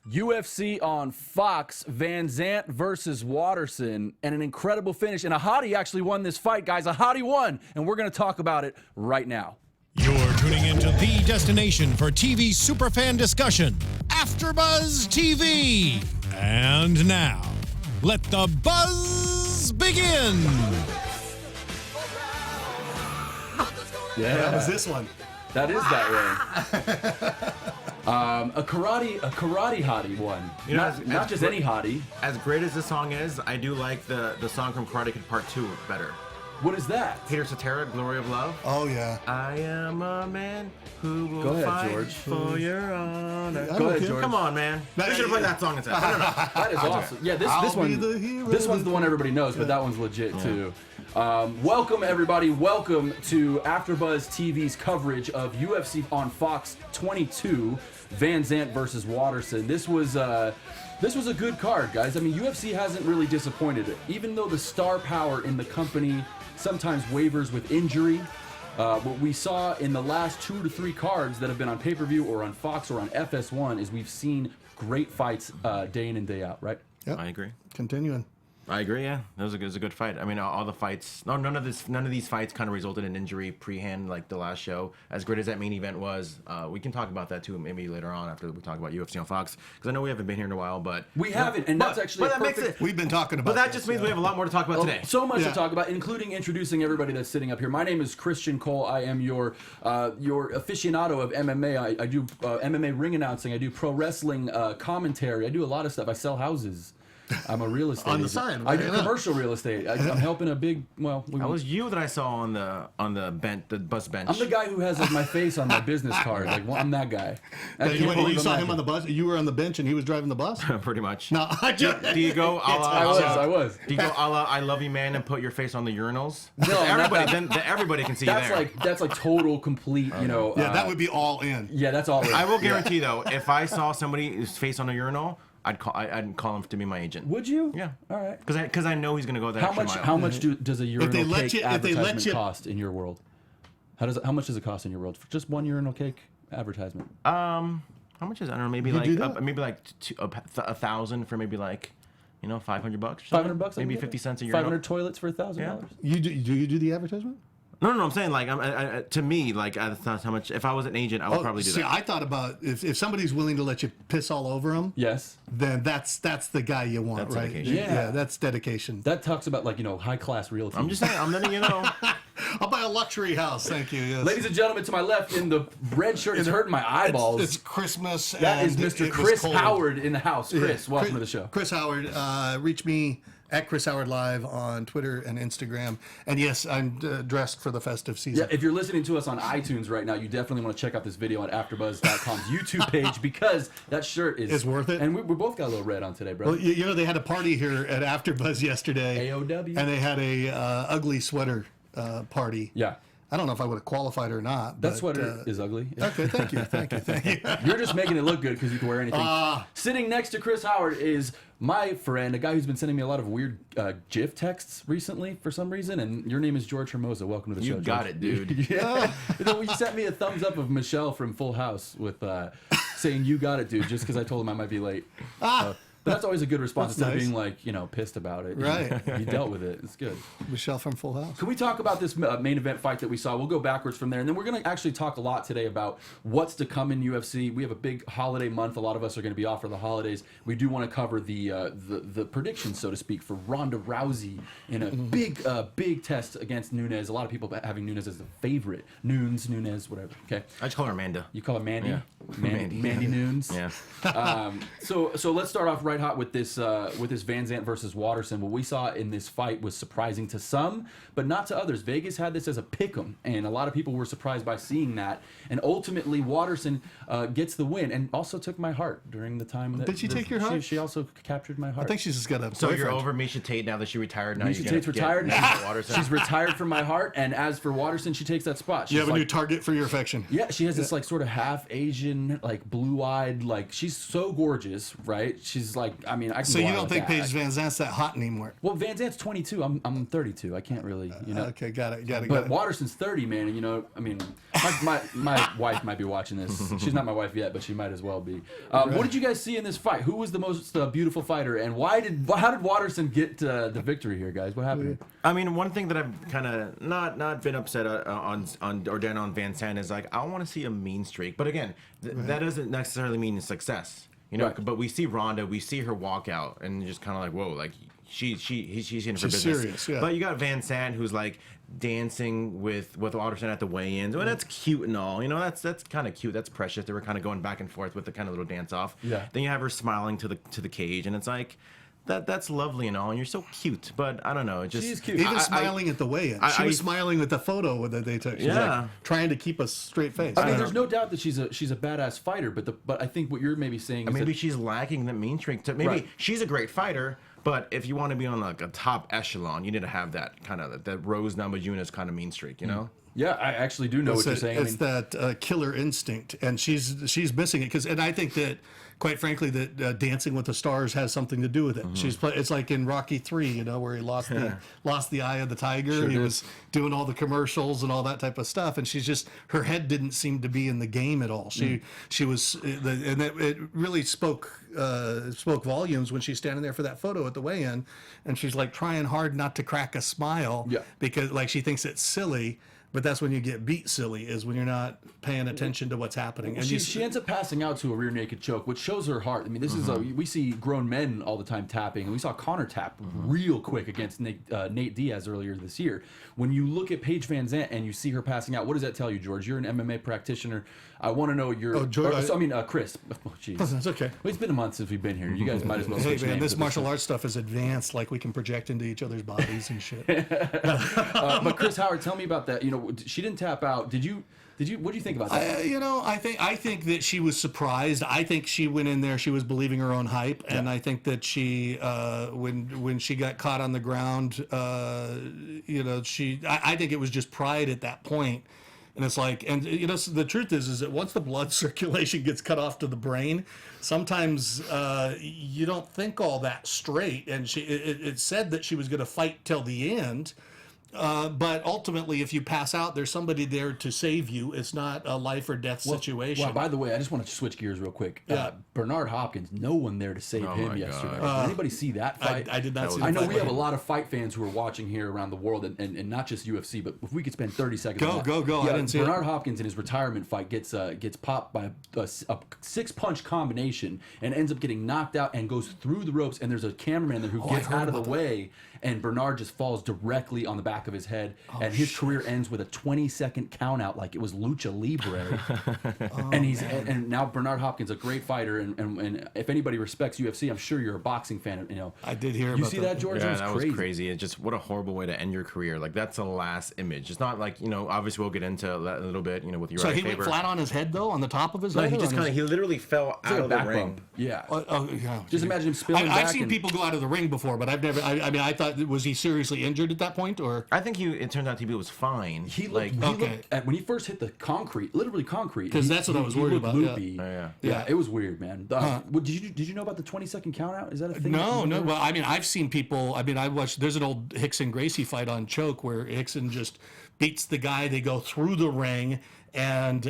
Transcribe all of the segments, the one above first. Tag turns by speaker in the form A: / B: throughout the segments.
A: UFC on Fox, Vanzant versus Waterson, and an incredible finish. And a hottie actually won this fight, guys. A hottie won, and we're going to talk about it right now.
B: You're tuning into the destination for TV superfan discussion, AfterBuzz TV. And now, let the buzz begin.
A: Yeah,
C: that was this one.
A: That is that one. A karate hottie won.
D: You know,
A: not just any hottie.
D: As great as this song is, I do like the song from Karate Kid Part 2 better.
A: What is that?
D: Peter Cetera, Glory of Love.
C: Oh, yeah.
D: I am a man who will
A: ahead,
D: fight
A: George.
D: for your honor.
A: Go ahead, George.
D: Come on, man. We should have played that song instead. No.
A: That is awesome. Yeah, this one's the one everybody knows, but that one's legit too. Welcome everybody. Welcome to AfterBuzz TV's coverage of UFC on Fox 22, Vanzant versus Waterson. This was a good card, guys. I mean, UFC hasn't really disappointed. Even though the star power in the company sometimes wavers with injury, what we saw in the last 2 to 3 cards that have been on pay-per-view or on Fox or on FS1 is we've seen great fights day in and day out, right?
C: Yep.
D: I agree.
C: Continuing.
D: I agree. Yeah, it was a good fight. I mean, all the fights. None of these fights kind of resulted in injury pre-hand like the last show. As great as that main event was, we can talk about that too maybe later on after we talk about UFC on Fox, because I know we haven't been here in a while, but
A: we haven't, and that's actually
D: that makes it.
C: We've been talking about.
D: But that just means we have a lot more to talk about today.
A: So much to talk about, including introducing everybody that's sitting up here. My name is Christian Cole. I am your aficionado of MMA. I do MMA ring announcing. I do pro wrestling commentary. I do a lot of stuff. I sell houses. I'm a real estate
C: on the
A: agent.
C: side.
A: I do commercial real estate. I'm helping a big. Well,
D: that was you that I saw on the bus bench.
A: I'm the guy who has like, my face on my business card. Like, well, I'm that guy.
C: You saw him on the bus. You were on the bench and he was driving the bus.
D: Pretty much.
C: No, I just.
D: Do you go?
A: I was.
D: Do you go a la I love you, man, and put your face on the urinals?
A: No,
D: everybody can see you there.
A: That's like total complete. You know.
C: Yeah, that would be all in.
A: Yeah, that's all in.
D: I will guarantee though, if I saw somebody's face on a urinal, I'd call him to be my agent.
A: Would you?
D: Yeah.
A: All right.
D: Because I know he's gonna go that
A: How
D: extra
A: much?
D: mile.
A: How much does a urinal cake advertisement
C: you-
A: cost in your world? How much does it cost in your world for just one urinal cake advertisement?
D: How much is it? I don't know. Maybe like 1,000 for maybe like, $500 or something.
A: $500.
D: Maybe 50 cents a urinal.
A: 500 toilets for $1,000.
D: Yeah.
C: Do you do the advertisement?
D: No. I'm saying like to me like that's how much. If I was an agent, I would probably do that.
C: I thought about if somebody's willing to let you piss all over them.
A: Yes.
C: Then that's the guy you want,
D: That's
C: right?
D: dedication.
C: Yeah, that's dedication.
A: That talks about high class realty.
D: I'm just saying. I'm letting you know.
C: I'll buy a luxury house. Thank you. Yes.
A: Ladies and gentlemen, to my left in the red shirt, it's hurting my eyeballs.
C: It's Christmas.
A: That is
C: and
A: Mr.
C: it was
A: Chris
C: cold.
A: Howard in the house. Chris, welcome to the show.
C: Chris Howard. Reach me at Chris Howard Live on Twitter and Instagram. And yes, I'm dressed for the festive season.
A: Yeah, if you're listening to us on iTunes right now, you definitely want to check out this video on AfterBuzz.com's YouTube page because that shirt is...
C: It's worth it.
A: And we both got a little red on today, bro.
C: Well, they had a party here at AfterBuzz yesterday.
A: AOW.
C: And they had a ugly sweater party.
A: Yeah.
C: I don't know if I would have qualified or not.
A: That sweater is ugly.
C: Okay, thank you.
A: You're just making it look good because you can wear anything. Sitting next to Chris Howard is my friend, a guy who's been sending me a lot of weird GIF texts recently for some reason, and your name is George Hermoza. Welcome to the show,
D: You got
A: George.
D: it, dude.
A: Yeah. You sent me a thumbs up of Michelle from Full House with saying, "You got it, dude," just because I told him I might be late. But that's always a good response instead of being like, pissed about it.
C: Right.
A: You dealt with it. It's good.
C: Michelle from Full House.
A: Can we talk about this main event fight that we saw? We'll go backwards from there. And then we're going to actually talk a lot today about what's to come in UFC. We have a big holiday month. A lot of us are going to be off for the holidays. We do want to cover the predictions, so to speak, for Ronda Rousey in a big test against Nunes. A lot of people having Nunes as the favorite. Nunes, whatever. Okay.
D: I just call her Amanda.
A: You call her Mandy?
D: Yeah.
A: Mandy Nunes?
D: Yeah.
A: So let's start off right hot with this Vanzant versus Waterson. What we saw in this fight was surprising to some, but not to others. Vegas had this as a pick'em, and a lot of people were surprised by seeing that. And ultimately, Waterson gets the win, and also took my heart during the time.
C: Did she take your heart?
A: She also captured my heart.
C: I think she's just got a
D: So
C: boyfriend.
D: you're over Misha Tate now that she retired. Now
A: Misha Tate's retired. She's retired from my heart, and as for Waterson, she takes that spot.
C: You have a new target for your affection.
A: Yeah, she has this like sort of half Asian, Asian, like blue-eyed, like she's so gorgeous, right? She's like, I mean, I can
C: So
A: go
C: you
A: on
C: don't
A: with
C: think
A: that.
C: Paige Van Zant's that hot anymore?
A: Well, Van Zant's 22. I'm 32. I can't really, you know.
C: Okay, got it.
A: But Waterson's 30, man, and you know, I mean, my wife might be watching this. She's not my wife yet, but she might as well be. What did you guys see in this fight? Who was the most beautiful fighter, and how did Waterson get the victory here, guys? What happened?
D: I mean, one thing that I've kind of not been upset on Van Sant is like I want to see a mean streak, but again, that doesn't necessarily mean success, you know.
A: Right.
D: But we see Ronda, we see her walk out, and just kind of like, whoa, like she's in for business.
C: Serious, yeah.
D: But you got Van Sant who's like dancing with Waterson at the weigh-ins. Well, that's cute and all, you know. That's kind of cute. That's precious. They were kind of going back and forth with the kind of little dance off.
A: Yeah.
D: Then you have her smiling to the cage, and it's like. That's lovely and all, and you're so cute, but I don't know. It just
A: She's cute.
C: Even smiling at the weigh-in. She was smiling at the photo that they took. She's like trying to keep a straight face.
A: I mean, there's no doubt that she's a badass fighter, but I think what you're maybe saying is
D: maybe she's lacking the mean streak. Maybe she's a great fighter, but if you want to be on like a top echelon, you need to have that kind of that Rose Namajunas kind of mean streak, you know?
A: Yeah, I actually do know what you're saying.
C: It's that killer instinct, and she's missing it and I think that, quite frankly, that Dancing with the Stars has something to do with it. It's like in Rocky 3, you know, where he lost the eye of the tiger.
A: Sure
C: he was doing all the commercials and all that type of stuff, and her head didn't seem to be in the game at all. She was, and it really spoke volumes when she's standing there for that photo at the weigh-in, and she's like trying hard not to crack a smile because like she thinks it's silly. But that's when you get beat silly, is when you're not paying attention to what's happening. And
A: she ends up passing out to a rear naked choke, which shows her heart. I mean, this is we see grown men all the time tapping, and we saw Connor tap real quick against Nate Diaz earlier this year. When you look at Paige Van Zant and you see her passing out, what does that tell you, George? You're an MMA practitioner. I want to know your.
C: Oh, George,
A: Chris. Oh, jeez.
C: It's okay.
A: Well, it's been a month since we've been here. You guys might as well.
C: Hey
A: Switch
C: man,
A: names
C: this
A: at
C: martial arts stuff is advanced. Like we can project into each other's bodies and shit.
A: But Chris Howard, tell me about that. You know, she didn't tap out. Did you? What do you think about that?
C: I think that she was surprised. I think she went in there. She was believing her own hype, and I think that she, when she got caught on the ground, I think it was just pride at that point. And it's like, and you know, so the truth is that once the blood circulation gets cut off to the brain, sometimes you don't think all that straight. And it said that she was going to fight till the end. But ultimately, if you pass out, there's somebody there to save you. It's not a life or death situation.
A: Well, by the way, I just want to switch gears real quick. Bernard Hopkins, no one there to save him yesterday. Did anybody see that fight?
C: I did not see that
A: I know
C: fight.
A: we have a lot of fight fans who are watching here around the world, and not just UFC, but if we could spend 30 seconds on that.
C: Go.
A: Yeah,
C: I didn't see
A: Bernard Hopkins in his retirement fight gets popped by a 6-punch combination and ends up getting knocked out and goes through the ropes, and there's a cameraman there who gets out of the way, and Bernard just falls directly on the back of his head, and his career ends with a 20-second count out like it was lucha libre. And now Bernard Hopkins, a great fighter, and if anybody respects UFC, I'm sure you're a boxing fan. You know,
C: I did hear.
A: You
C: about
A: see that, George?
D: Yeah,
A: it was
D: that
A: crazy.
D: was crazy. It's just what a horrible way to end your career. Like that's the last image. It's not like, you know, obviously we'll get into that a little bit, you know, with Uriah
C: So he
D: Faber.
C: went flat on his head though, on the top of his
D: No,
C: head.
D: he literally fell out of the ring.
A: Bump. Yeah.
C: Yeah.
A: Just imagine him spilling back.
C: I've seen people go out of the ring before, but I've never. I mean, I thought, was he seriously injured at that point, or?
D: I think it turned out he was fine.
A: He looked when he first hit the concrete, literally concrete.
C: Because that's what I was worried about.
A: Loopy.
C: Yeah,
A: it was weird, man. Did you know about the 20-second count out? Is that a thing?
C: No. Well, I mean, I've seen people. I mean, I watched. There's an old Hickson Gracie fight on Choke where Hickson just beats the guy. They go through the ring, and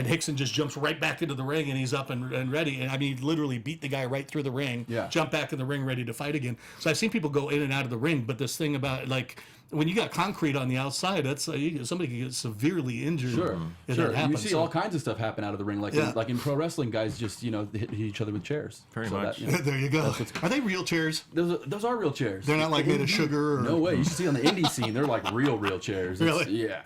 C: Hickson just jumps right back into the ring, and he's up and ready. And I mean, he literally beat the guy right through the ring.
A: Yeah.
C: Jump back in the ring, ready to fight again. So I've seen people go in and out of the ring. But this thing about like, when you got concrete on the outside, that's somebody can get severely injured.
A: Sure.
C: That happens.
A: You see all kinds of stuff happen out of the ring, like in pro wrestling, guys just hit each other with chairs.
D: Pretty much.
C: There you go. Are they real chairs?
A: Those are real chairs.
C: They're not like made of sugar. Or...
A: No way. You should see on the indie scene, they're like real chairs.
C: Really?
A: Yeah.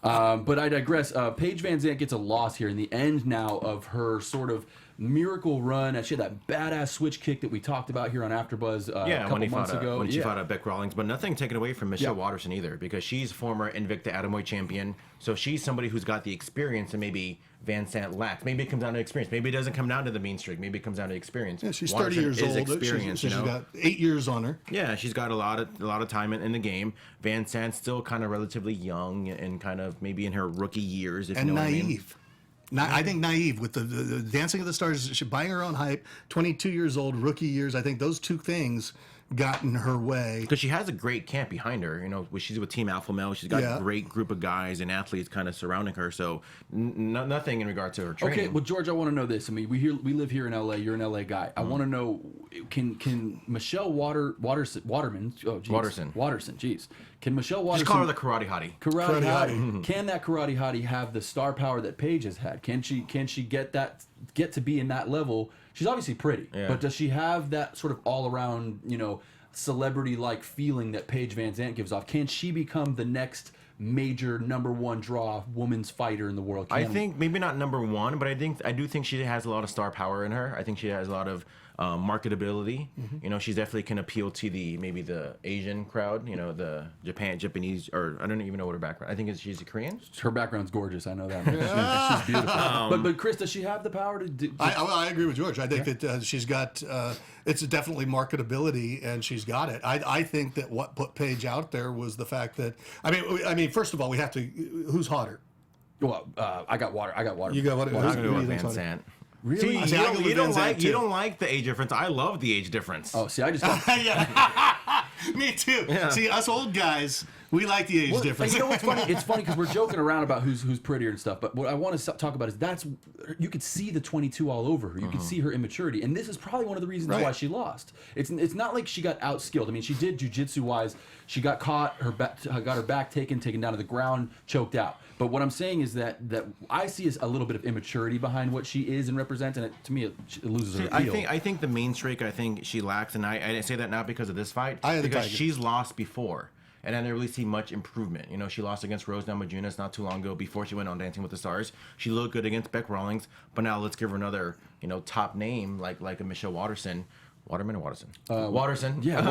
A: But I digress. Paige Van Zant gets a loss here in the end now of her sort of miracle run. She had that badass switch kick that we talked about here on AfterBuzz a couple months ago.
D: When she fought Beck Rawlings, but nothing taken away from Michelle Waterson either, because she's former Invicta Atomweight champion. So she's somebody who's got the experience and maybe Van Sant lacks. Maybe it comes down to experience. Maybe it doesn't come down to the mean streak. Maybe it comes down to experience.
C: Yeah, she's
D: Waterson
C: 30 years old.
D: Experience,
C: she's got 8 years on her.
D: Yeah, she's got a lot of time in the game. Van Sant's still kind of relatively young and kind of maybe in her rookie years, if
C: And
D: you know
C: naive.
D: what I mean.
C: I think naive with the Dancing of the Stars. She buying her own hype. 22 years old, rookie years. I think those two things got in her way.
D: Because she has a great camp behind her. You know, she's with Team Alpha Male. She's got a great group of guys and athletes kind of surrounding her. So nothing in regard to her training.
A: Okay, well, George, I want to know this. I mean, we live here in LA. You're an LA guy. I want to know, can Michelle Waterson? Oh, geez. Waterson. Jeez. Can Michelle Waterson?
D: Just call her the karate hottie.
A: Karate hottie. Can that karate hottie have the star power that Paige has had? Can she get to be in that level? She's obviously pretty, but does she have that sort of all around, celebrity-like feeling that Paige VanZant gives off? Can she become the next major #1 draw women's fighter in the world?
D: I think maybe not #1, but I do think she has a lot of star power in her. I think she has a lot of marketability. She's definitely can appeal to maybe the Asian crowd. The Japanese, or I don't even know what her background. I think she's a Korean.
A: Her background's gorgeous. I know that. She's beautiful. But Chris, does she have the power to do?
C: I agree with George. I think that she's got. It's definitely marketability, and she's got it. I think that what put Paige out there was the fact that I mean, first of all, we have to. Who's hotter?
A: Well, I got water.
C: You got water.
D: I'm gonna go with VanZant.
A: Really?
D: See, you don't like the age difference. I love the age difference.
A: Oh, see, I just
C: me too. Yeah. See, us old guys, we like the age difference.
A: You know what's funny? It's funny because we're joking around about who's prettier and stuff. But what I want to talk about is you could see the 22 all over her. You could see her immaturity, and this is probably one of the reasons why she lost. It's not like she got outskilled. I mean, she did jiu-jitsu wise. She got caught. Got her back taken down to the ground, choked out. But what I'm saying is that I see is a little bit of immaturity behind what she is and represents, and to me, it loses her appeal.
D: I think the main streak, I think she lacks, and I say that not because of this fight, because she's lost before, and I didn't really see much improvement. She lost against Rose Namajunas not too long ago before she went on Dancing with the Stars. She looked good against Beck Rawlings, but now let's give her another top name like a Michelle Waterson. Waterman or Waterson? Waterson.
A: Yeah,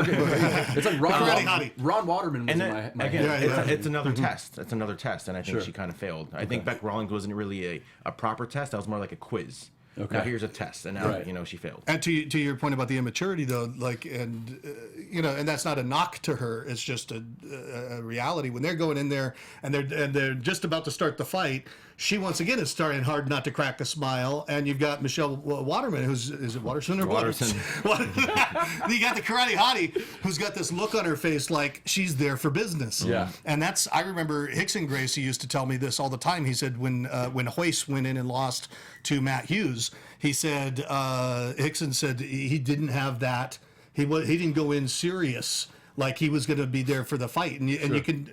A: it's like Ron Waterman was my head.
D: It's another test. It's another test, and I think she kind of failed. I think Beck Rawlings wasn't really a proper test. That was more like a quiz. Okay. Now here's a test, and now she failed.
C: And to your point about the immaturity, though, and that's not a knock to her. It's just a reality. When they're going in there and they're just about to start the fight, she once again is starting hard not to crack a smile. And you've got Michelle Waterman, is it Waterson or Waterson? You got the karate hottie who's got this look on her face like she's there for business.
A: Yeah.
C: And I remember Hickson Gracie used to tell me this all the time. He said when Hoist went in and lost to Matt Hughes, he said Hickson said he didn't have that. He didn't go in serious like he was going to be there for the fight, and you can.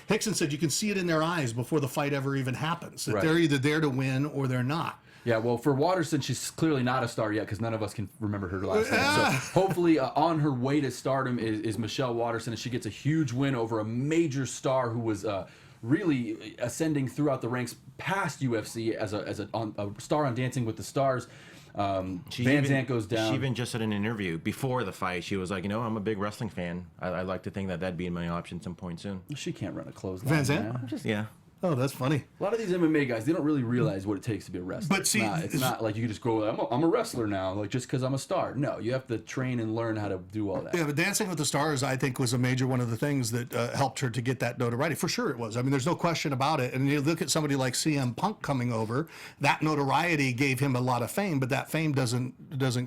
C: Hickson said you can see it in their eyes before the fight ever even happens. That they're either there to win or they're not.
A: Yeah, well, for Waterson, she's clearly not a star yet because none of us can remember her last name. So hopefully on her way to stardom is Michelle Waterson, and she gets a huge win over a major star who was really ascending throughout the ranks past UFC as a star on Dancing with the Stars. VanZant goes down.
D: She even just said in an interview before the fight, she was like, I'm a big wrestling fan. I like to think that'd be in my option some point soon.
A: She can't run a clothesline.
C: VanZant?
D: Yeah.
C: Oh, that's funny.
A: A lot of these MMA guys, they don't really realize what it takes to be a wrestler.
C: But see,
A: it's not like you can just go, I'm a wrestler now, like just because I'm a star. No, you have to train and learn how to do all that.
C: Yeah, but Dancing with the Stars, I think, was a major one of the things that helped her to get that notoriety. For sure it was. I mean, there's no question about it. And you look at somebody like CM Punk coming over, that notoriety gave him a lot of fame, but that fame doesn't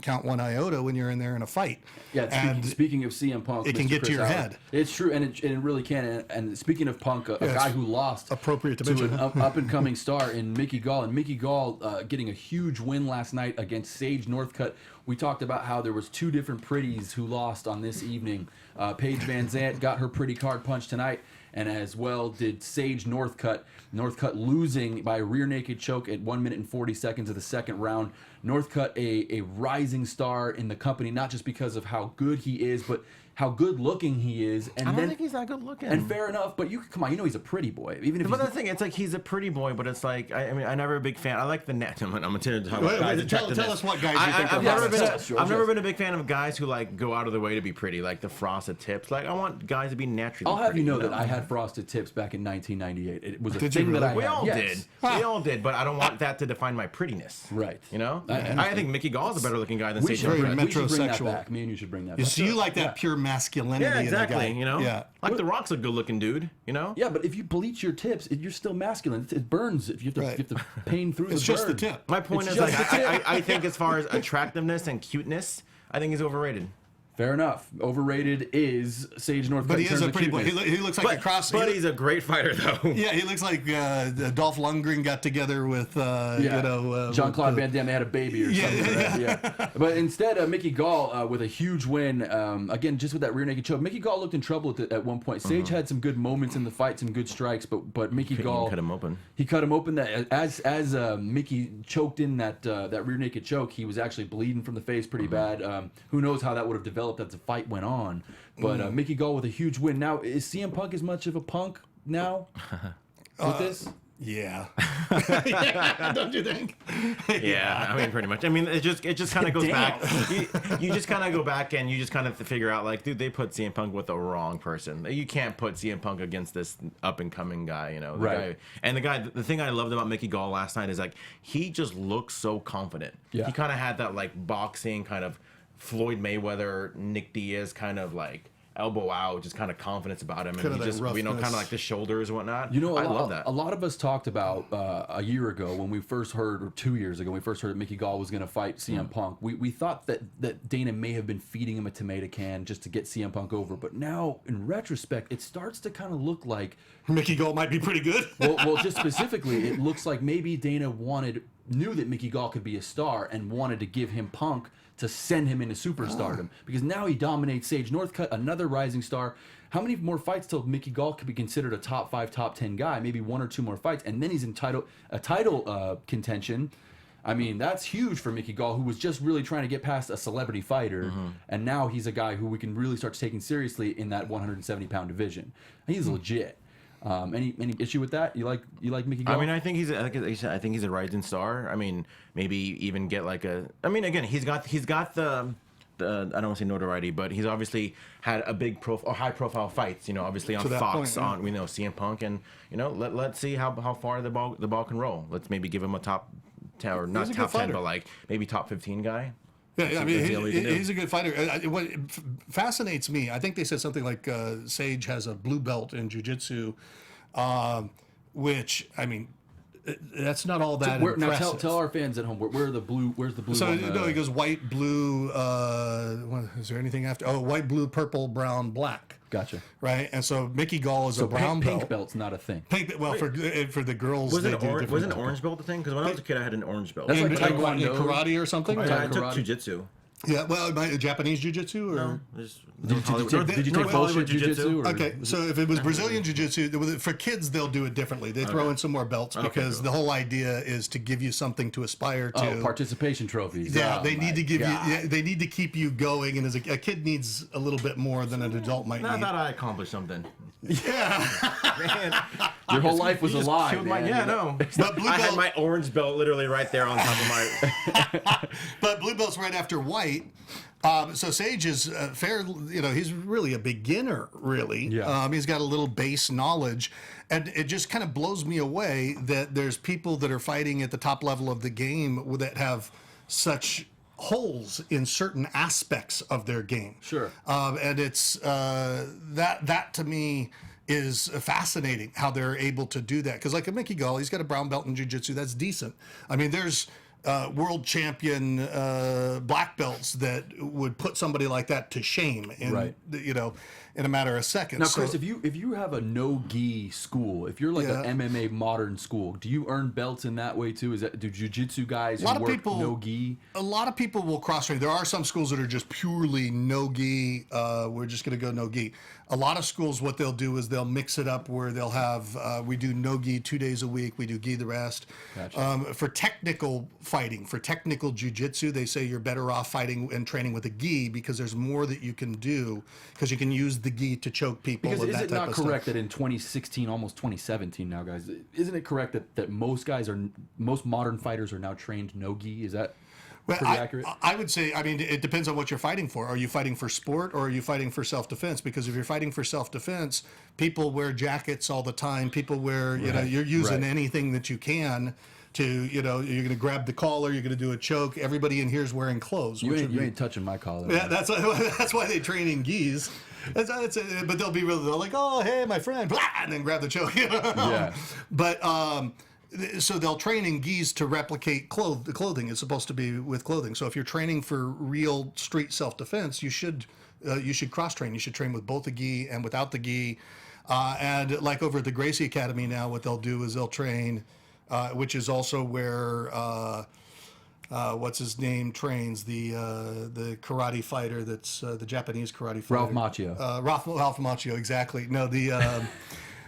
C: count one iota when you're in there in a fight.
A: Yeah, speaking of CM Punk,
C: it can get to your head.
A: It's true, and it really can. And speaking of Punk, a guy who lost
C: appropriate to mention
A: an up-and-coming star in Mickey Gaul, and Mickey Gaul getting a huge win last night against Sage Northcut. We talked about how there was two different pretties who lost on this evening. Paige VanZant got her pretty card punch tonight, and as well did Sage Northcut. Northcut losing by a rear naked choke at 1 minute and 40 seconds of the second round. Northcut, a rising star in the company, not just because of how good he is, but how good looking he is. And
D: I don't think he's that good looking.
A: And fair enough, but come on, he's a pretty boy. Even if
D: but the thing, it's like he's a pretty boy, but it's like I'm never a big fan. I like the net. I'm gonna tell guys.
C: Tell us what guys you think
D: I've never been a big fan of guys who like go out of their way to be pretty, like the frosted tips. Like I want guys to be naturally.
A: I'll have
D: pretty,
A: you know that I had frosted tips back in 1998. It was a
C: Did
A: thing
C: you really?
A: that I
D: We
A: had.
D: all
A: Yes.
D: did. We all did, but I don't want that to define my prettiness.
A: Right.
D: You know? I think Mickey Gall's a better looking guy than Sage
C: very
D: Northcut.
A: We should bring that
C: metrosexual.
A: back. Me and you should bring that back.
C: So you like that pure masculinity.
D: Yeah, exactly.
C: In the guy.
D: You know,
C: yeah.
D: like The Rock's a good-looking dude. You know.
A: Yeah, but if you bleach your tips, you're still masculine. It burns if you have to pain through.
C: It's
A: the
C: just
A: burn.
C: the tip.
D: My point
A: It's
D: is,
A: just
D: like,
A: the tip.
D: I think as far as attractiveness and cuteness, I think he's overrated.
A: Fair enough. Overrated is Sage Northcutt.
C: But he
A: in
C: is
A: terms
C: a
A: of
C: pretty boy.
A: cuteness.
C: He looks like a cross.
D: But he's a great fighter, though.
C: Yeah, he looks like Dolph Lundgren got together with
A: Jean-Claude Van Damme. They had a baby or something. Right? Yeah. But instead, Mickey Gaul with a huge win. Again, just with that rear naked choke. Mickey Gaul looked in trouble at one point. Sage had some good moments in the fight, some good strikes, but Mickey Gaul
D: cut him open.
A: He cut him open. That as Mickey choked in that rear naked choke, he was actually bleeding from the face pretty bad. Who knows how that would have developed as the fight went on. But Mickey Gaul with a huge win. Now, is CM Punk as much of a punk now with this?
C: Yeah. Don't you think?
D: Yeah, I mean, pretty much. I mean, it just kind of goes back. You just kind of go back and you just kind of figure out, like, dude, they put CM Punk with the wrong person. You can't put CM Punk against this up and coming guy, you know. The thing I loved about Mickey Gall last night is, like, he just looks so confident.
A: Yeah.
D: He kind of had that, like, boxing kind of Floyd Mayweather, Nick Diaz kind of, like, elbow out, just kind of confidence about him, and he just, you know, kind of like the shoulders and whatnot.
A: You know,
D: I love that.
A: A lot of us talked about a year ago when we first heard, or 2 years ago, when we first heard that Mickey Gall was going to fight CM Punk. We thought that Dana may have been feeding him a tomato can just to get CM Punk over, but now in retrospect, it starts to kind of look like
C: Mickey Gall might be pretty good.
A: well, just specifically, it looks like maybe Dana knew that Mickey Gall could be a star and wanted to give him Punk to send him into superstardom, because now he dominates Sage Northcutt, another rising star. How many more fights till Mickey Gall could be considered a top 5, top 10 guy? Maybe 1 or 2 more fights, and then he's in title contention. I mean, that's huge for Mickey Gall, who was just really trying to get past a celebrity fighter, and now he's a guy who we can really start taking seriously in that 170-pound division. He's legit. Any issue with that? You like Mickey Gall?
D: I mean, I think he's a rising star. I mean, maybe even get like a. I mean, again, he's got the I don't want to say notoriety, but he's obviously had a high profile fights. You know, obviously on Fox, on CM Punk, and you know, let's see how far the ball can roll. Let's maybe give him a top 10, or not top 10, but like maybe top 15 guy.
C: Yeah, I mean, he's a good fighter. What fascinates me, I think they said something like Sage has a blue belt in jiu-jitsu, which, I mean, that's not all that impressive.
A: Now tell our fans at home, where's the blue
C: So,
A: on the...
C: no, he goes white, blue, is there anything after? Oh, white, blue, purple, brown, black.
A: Gotcha.
C: Right, and so Mickey Gall is a brown belt.
A: Pink belt's not a thing.
C: Pink, well, for the girls,
D: Was
C: they
D: it
C: do
D: was
C: different
D: an orange belt the thing? Because when I was a kid, I had an orange belt.
A: That's
C: in,
A: like Taekwondo.
C: karate or something?
D: I took
A: karate.
D: jiu-jitsu.
C: Yeah, well, Japanese jiu-jitsu? Or?
A: Did you take bullshit jiu-jitsu?
C: Okay, so if it was Brazilian jiu-jitsu, for kids, they'll do it differently. They throw in some more belts because the whole idea is to give you something to aspire to.
A: Oh, participation trophies.
C: Yeah,
A: Oh,
C: they need to give
A: God.
C: you. Yeah, they need to keep you going, and as a kid needs a little bit more than an adult might
D: Not
C: need.
D: that I accomplished something.
C: Yeah,
D: Man,
A: Your whole life was a lie,
D: killed
A: man.
D: Yeah, no.
C: But blue
D: I had
C: belt-
D: my orange belt literally right there on top of my.
C: but blue belt's right after white. So Sage is fair. You know, he's really a beginner. Really,
A: Yeah.
C: He's got a little base knowledge, and it just kind of blows me away that there's people that are fighting at the top level of the game that have such holes in certain aspects of their game.
A: Sure.
C: And it's that to me is fascinating how they're able to do that. Because like a Mickey Gall, he's got a brown belt in jiu-jitsu. That's decent. I mean, there's world champion black belts that would put somebody like that to shame in, you know, in a matter of seconds.
A: Now, Chris, if you have a no-gi school, if you're like an MMA modern school, do you earn belts in that way too? Do jiu-jitsu guys who work no-gi?
C: A lot of people will cross-train. There are some schools that are just purely no-gi. We're just going to go no-gi. A lot of schools, what they'll do is they'll mix it up where they'll have, we do no-gi 2 days a week, we do gi the rest. Gotcha. For technical fighting, for technical jiu-jitsu, they say you're better off fighting and training with a gi because there's more that you can do, because you can use the gi to choke people.
A: Because
C: and
A: is
C: that
A: it
C: type
A: not
C: of
A: correct
C: stuff.
A: that in 2016, almost 2017 now, guys, isn't it correct that most modern fighters are now trained no-gi? Is that pretty accurate?
C: I would say, I mean, it depends on what you're fighting for. Are you fighting for sport or are you fighting for self-defense? Because if you're fighting for self-defense, people wear jackets all the time. People wear, you know, you're using anything that you can to, you're going to grab the collar, you're going to do a choke. Everybody in here is wearing clothes.
A: You ain't touching my collar.
C: Yeah, that's why they train in gis. But they'll be really, they're like, oh, hey, my friend, blah, and then grab the choke.
A: Yeah.
C: But so they'll train in gis to replicate clothing. It's supposed to be with clothing. So if you're training for real street self-defense, you should cross-train. You should train with both the gi and without the gi. And like over at the Gracie Academy now, what they'll do is they'll train, which is also where what's his name trains, the karate fighter that's the Japanese karate fighter.
A: Ralph Macchio.
C: Ralph Macchio, exactly. No, the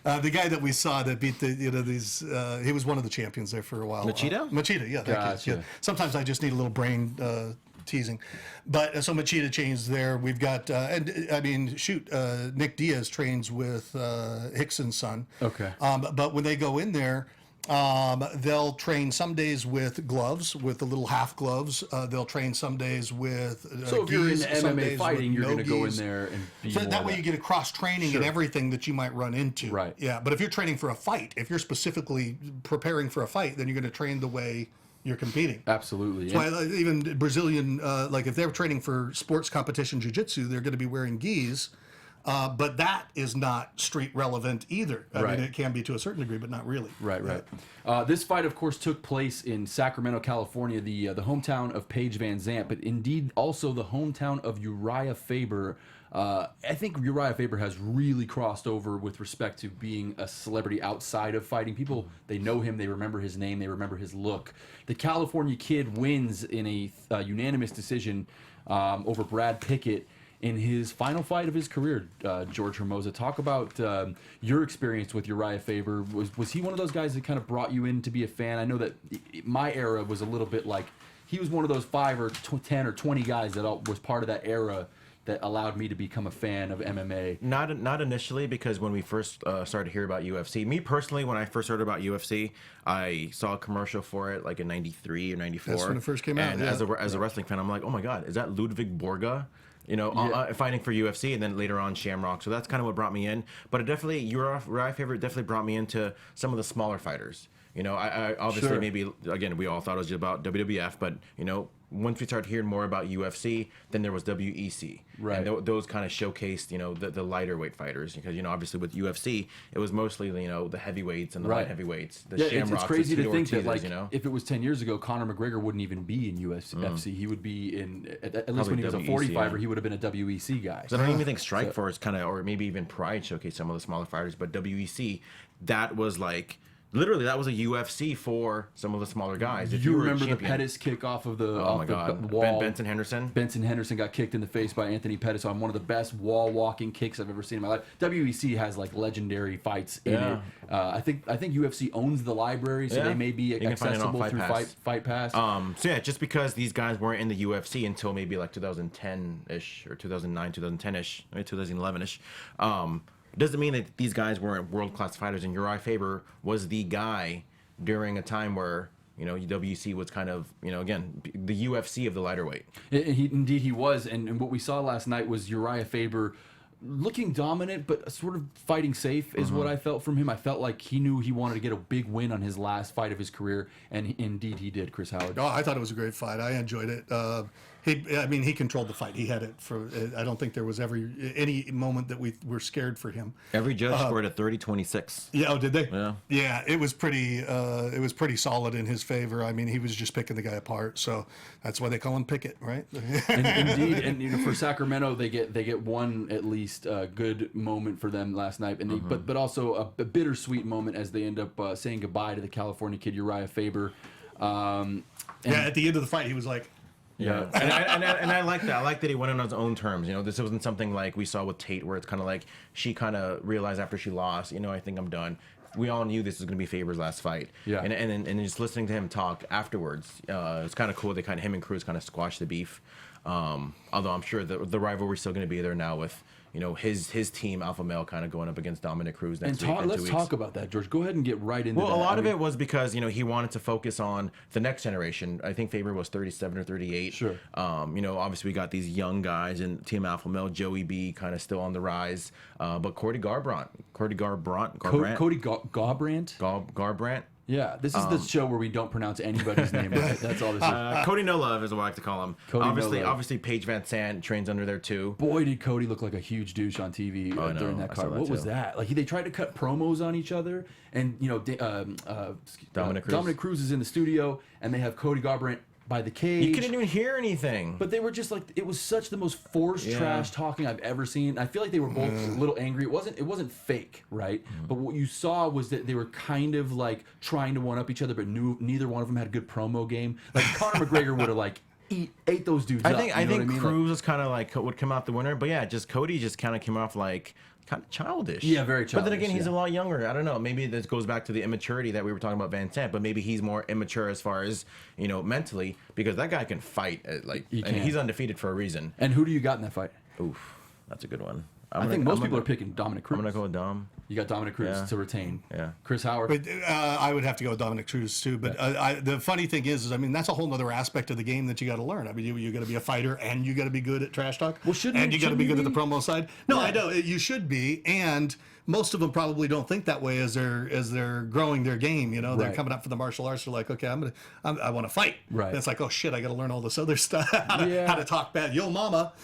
C: guy that we saw that beat he was one of the champions there for a while. Machida, yeah.
A: Gotcha.
C: Yeah. Sometimes I just need a little brain teasing. But so Machida trains there. We've got, Nick Diaz trains with Hickson's son.
A: Okay.
C: But when they go in there, they'll train some days with gloves, with the little half gloves. They'll train some days with
A: so if you're
C: gis,
A: into MMA fighting, you're going to go in there and be
C: so
A: more
C: that way you get a cross training in everything that you might run into.
A: Right.
C: Yeah. But if you're training for a fight, if you're specifically preparing for a fight, then you're going to train the way you're competing.
A: Absolutely.
C: That's why even Brazilian, like if they're training for sports competition jiu-jitsu, they're going to be wearing gis. But that is not street relevant either. I mean, it can be to a certain degree, but not really.
A: Right. This fight, of course, took place in Sacramento, California, the hometown of Paige VanZant, but indeed also the hometown of Uriah Faber. I think Uriah Faber has really crossed over with respect to being a celebrity outside of fighting. People, they know him, they remember his name, they remember his look. The California kid wins in a unanimous decision over Brad Pickett in his final fight of his career. George Hermoza, talk about your experience with Uriah Faber. Was he one of those guys that kind of brought you in to be a fan? I know that my era was a little bit like, he was one of those 5 or 10 or 20 guys that was part of that era that allowed me to become a fan of MMA.
D: Not initially, because when we first started to hear about UFC, me personally, when I first heard about UFC, I saw a commercial for it like in '93 or '94.
C: That's when it first came out.
D: And as a wrestling fan, I'm like, oh my god, is that Ludwig Borga? Fighting for UFC, and then later on Shamrock. So that's kind of what brought me in. But it definitely, Uriah Faber definitely brought me into some of the smaller fighters. I obviously maybe, again, we all thought it was about WWF, but, once we started hearing more about UFC, then there was WEC.
A: Right.
D: And those kind of showcased, the lighter weight fighters. Because, obviously with UFC, it was mostly, the heavyweights and the light heavyweights. The Shamrocks,
A: it's crazy to think that,
D: Ortizes,
A: like, if it was 10 years ago, Conor McGregor wouldn't even be in UFC. He would be in, at least when he was a 45er, he would have been a WEC guy.
D: So I don't even think Strikeforce kind of, or maybe even Pride showcased some of the smaller fighters, but WEC, that was like, literally, that was a UFC for some of the smaller guys. If
A: you
D: were
A: remember
D: a
A: the
D: champion.
A: Pettis kick off of the,
D: wall? Benson Henderson?
A: Benson Henderson got kicked in the face by Anthony Pettis on one of the best wall-walking kicks I've ever seen in my life. WEC has like legendary fights in it. I think UFC owns the library, so they may be accessible through Fight Pass.
D: So yeah, just because these guys weren't in the UFC until maybe like 2010-ish or 2009, 2010-ish, maybe 2011-ish. Doesn't mean that these guys weren't world-class fighters, and Uriah Faber was the guy during a time where, WC was kind of, again, the UFC of the lighter weight.
A: Indeed he was, and what we saw last night was Uriah Faber looking dominant, but sort of fighting safe is what I felt from him. I felt like he knew he wanted to get a big win on his last fight of his career, and indeed he did, Chris Howard.
C: Oh, I thought it was a great fight. I enjoyed it. He controlled the fight. He had it for. I don't think there was ever any moment that we were scared for him.
D: Every judge scored a 30-26.
C: Yeah. Oh, did they?
D: Yeah.
C: Yeah. It was pretty. It was pretty solid in his favor. I mean, he was just picking the guy apart. So that's why they call him Pickett, right?
A: Indeed, and for Sacramento, they get one at least good moment for them last night, and but also a bittersweet moment as they end up saying goodbye to the California kid Uriah Faber.
C: At the end of the fight, he was like.
D: Yeah, and I like that. I like that he went on his own terms. This wasn't something like we saw with Tate, where it's kind of like she kind of realized after she lost, I think I'm done. We all knew this was going to be Faber's last fight. Yeah, and just listening to him talk afterwards, it's kind of cool. They him and Cruz kind of squashed the beef. Although I'm sure the rivalry's still going to be there now with. His team, Alpha Male, kind of going up against Dominic Cruz next week.
A: Let's talk about that, George. Go ahead and get right into that.
D: Well, a lot of it was because, he wanted to focus on the next generation. I think Faber was 37 or 38.
A: Sure.
D: Obviously we got these young guys in Team Alpha Male. Joey B kind of still on the rise. But Cody Garbrandt.
A: Yeah, this is the show where we don't pronounce anybody's name right. That's all this is.
D: Cody No Love is what I like to call him.
A: Cody
D: Obviously, Paige Vanzant trains under there too.
A: Boy, did Cody look like a huge douche on TV during that card. What was that? Like they tried to cut promos on each other, and Dominic Cruz is in the studio, and they have Cody Garbrandt by the cage.
D: You couldn't even hear anything.
A: But they were just like, it was such the most forced trash talking I've ever seen. I feel like they were both a little angry. It wasn't fake, right? But what you saw was that they were kind of like trying to one up each other, but neither one of them had a good promo game. Like Conor McGregor would have like ate those dudes up.
D: I think Cruz was kind of like would come out the winner, but yeah, just Cody just kind of came off like kind of childish.
A: Yeah, very childish.
D: But then again, he's a lot younger. I don't know. Maybe this goes back to the immaturity that we were talking about Van Sant, but maybe he's more immature as far as, mentally, because that guy can fight. And he's undefeated for a reason.
A: And who do you got in that fight?
D: Oof, that's a good one.
A: I think most people are picking Dominic Cruz.
D: I'm going to go with Dom.
A: You got Dominic Cruz to retain.
D: Yeah.
A: Chris Howard.
C: But I would have to go with Dominic Cruz too. But the funny thing is, that's a whole other aspect of the game that you got to learn. I mean, you got to be a fighter, and you got to be good at trash talk.
A: Well,
C: and you got to be good at the promo side. No, I know you should be, and most of them probably don't think that way as they're growing their game. They're coming up for the martial arts. They're like, okay, I want to fight.
A: Right.
C: And it's like, oh shit, I got to learn all this other stuff. How to talk bad. Yo, mama.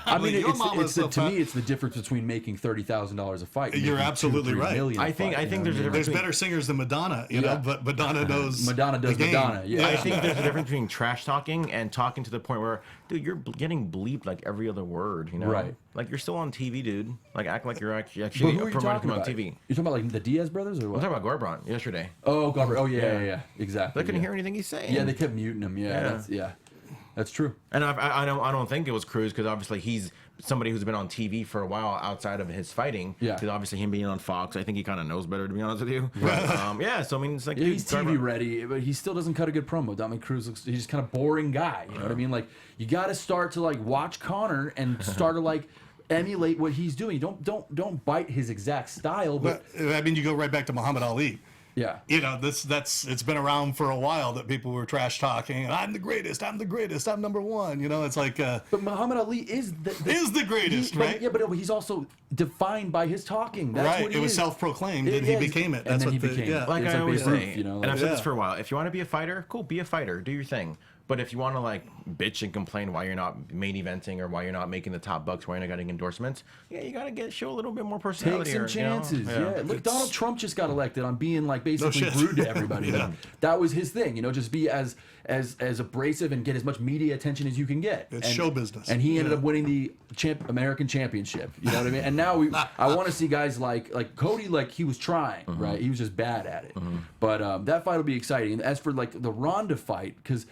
A: I mean, to me, it's the difference between making $30,000 a fight.
C: You're absolutely right.
D: I think there's a difference.
C: There's better singers than Madonna, but Madonna knows.
A: Madonna does
C: the game.
A: Madonna. Yeah.
D: I think there's a difference between trash talking and talking to the point where, dude, you're getting bleeped like every other word.
A: Right.
D: Like you're still on TV, dude. Like act like you're actually
A: promoting
D: on TV.
A: You're talking about like the Diaz brothers or what?
D: I'm talking about Garbrandt yesterday.
A: Oh, Garbrandt. Oh yeah, exactly.
D: They couldn't hear anything he's saying.
A: Yeah, they kept muting him. That's true.
D: And I don't think it was Cruz, because obviously he's somebody who's been on TV for a while outside of his fighting.
A: Yeah.
D: Because obviously him being on Fox, I think he kind of knows better, to be honest with you.
A: Right.
D: So I mean, it's like
A: he's TV ready, but he still doesn't cut a good promo. Dominic Cruz he's just kind of boring guy. You know what I mean? Like you got to start to like watch Conor and start to like emulate what he's doing. Don't bite his exact style. But
C: I mean, you go right back to Muhammad Ali.
A: Yeah.
C: It's been around for a while that people were trash talking. I'm the greatest. I'm number one. It's like.
A: But Muhammad Ali is
C: the greatest, right?
A: But he's also defined by his talking. That's
C: right.
A: What
C: it was self-proclaimed, and he became it. That's
A: and then
C: what
A: he became.
C: Yeah.
D: Like I always say,
A: and
D: I've said this for a while. If you want to be a fighter, cool, be a fighter. Do your thing. But if you want to like bitch and complain why you're not main eventing or why you're not making the top bucks, why you're not getting endorsements, you gotta show a little bit more personality.
A: Take some chances. Look, Donald Trump just got elected on being like basically rude to everybody. That was his thing. Just be as abrasive and get as much media attention as you can get.
C: It's show business.
A: And he ended up winning the American Championship. You know what I mean? And now I want to see guys like Cody, like he was trying, right? He was just bad at it. But that fight will be exciting. And as for like the Ronda fight, because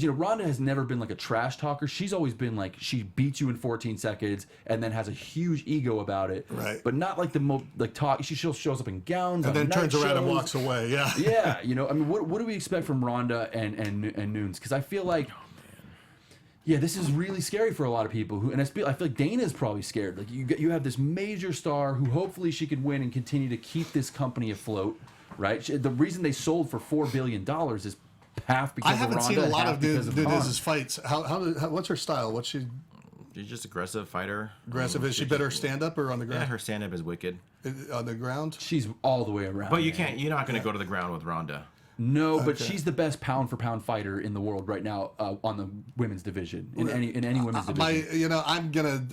A: Ronda has never been like a trash talker. She's always been like she beats you in 14 seconds and then has a huge ego about it.
C: Right.
A: But not like the talk. She shows up in gowns
C: and then turns around and walks away. Yeah.
A: Yeah. I mean, what do we expect from Ronda and Nunes? Because I feel like. Yeah, this is really scary for a lot of people. I feel like Dana's probably scared. Like you have this major star who hopefully she could win and continue to keep this company afloat, right? The reason they sold for $4 billion is half because
C: I haven't
A: of Ronda,
C: seen a lot of
A: Nunez's
C: fights. What's her style?
D: She's just aggressive fighter.
C: Aggressive. Is she better stand up or on the ground?
D: Yeah, her stand up is wicked.
C: On the ground?
A: She's all the way around.
D: But you're not going to go to the ground with Ronda.
A: No, but she's the best pound for pound fighter in the world right now on the women's division in any women's division.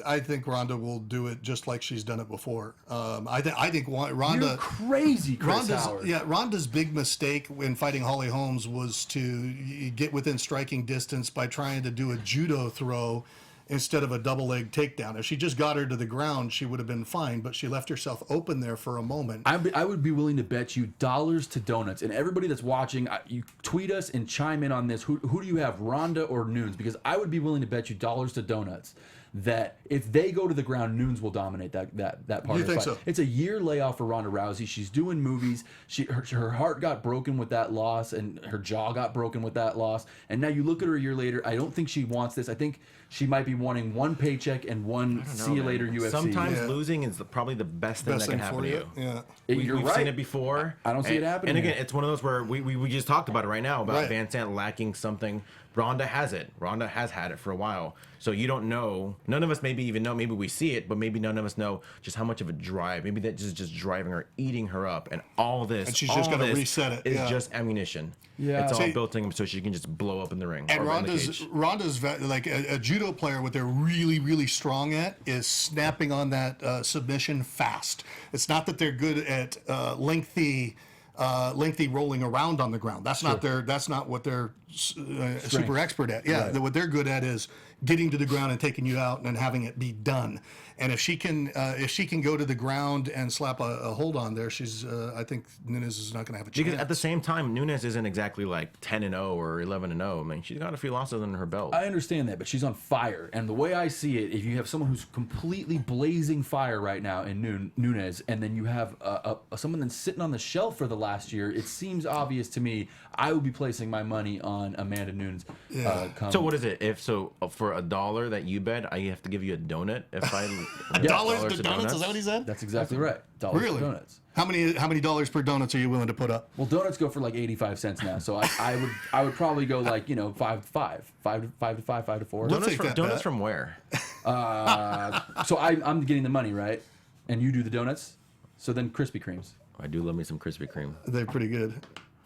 C: I think Ronda will do it just like she's done it before. I think Ronda.
A: You're crazy, Chris Howard.
C: Yeah, Ronda's big mistake in fighting Holly Holmes was to get within striking distance by trying to do a judo throw instead of a double leg takedown. If she just got her to the ground, she would have been fine, but she left herself open there for a moment.
A: I would be willing to bet you dollars to donuts. And everybody that's watching, you tweet us and chime in on this. Who do you have, Ronda or Nunes? Because I would be willing to bet you dollars to donuts that if they go to the ground, Nunes will dominate that part
C: You
A: of the
C: think
A: fight.
C: so?
A: It's a year layoff for Ronda Rousey. She's doing movies. Her heart got broken with that loss, and her jaw got broken with that loss. And now you look at her a year later. I don't think she wants this. I think she might be wanting one paycheck and one see you later UFC.
D: Sometimes losing is probably the best thing that can happen to you.
C: Yeah.
D: We've seen it before.
A: I don't see it happening.
D: And again, it's one of those where we just talked about it right now about
C: Right.
D: Vanzant lacking something. Ronda has it. Ronda has had it for a while. So you don't know. None of us maybe even know. Maybe we see it, but maybe none of us know just how much of a drive. Maybe that just driving her, eating her up, and all this.
C: And she's just got to reset it.
D: It's just ammunition.
A: Yeah.
D: It's all built in so she can just blow up in the ring.
C: And
D: or in the cage.
C: Ronda's like a judo player. What they're really strong at is snapping on that submission fast. It's not that they're good at lengthy rolling around on the ground. That's not their. That's not what they're super expert at. Yeah, what they're good at is getting to the ground and taking you out and having it be done. And if she can go to the ground and slap a hold on there, she's. I think Nunes is not going to have a chance.
D: Because at the same time, Nunes isn't exactly like 10-0 or 11-0. I mean, she's got a few losses under her belt.
A: I understand that, but she's on fire. And the way I see it, if you have someone who's completely blazing fire right now in Nunes, and then you have someone that's sitting on the shelf for the last year, it seems obvious to me. I would be placing my money on Amanda Nunes.
D: So what is it? If so, for $1 that you bet, I have to give you a donut. If I
C: dollars to donuts? Is that what he said?
A: That's exactly right. Dollars
C: really?
A: to donuts.
C: How many dollars per donuts are you willing to put up?
A: Well, donuts go for like 85 cents now, so I would probably go like 5 to 5, 5 to 5, 5 to 4.
D: Donuts from where?
A: So I'm getting the money, right? And you do the donuts. So then Krispy Kremes.
D: I do love me some Krispy Kreme.
C: They're pretty good.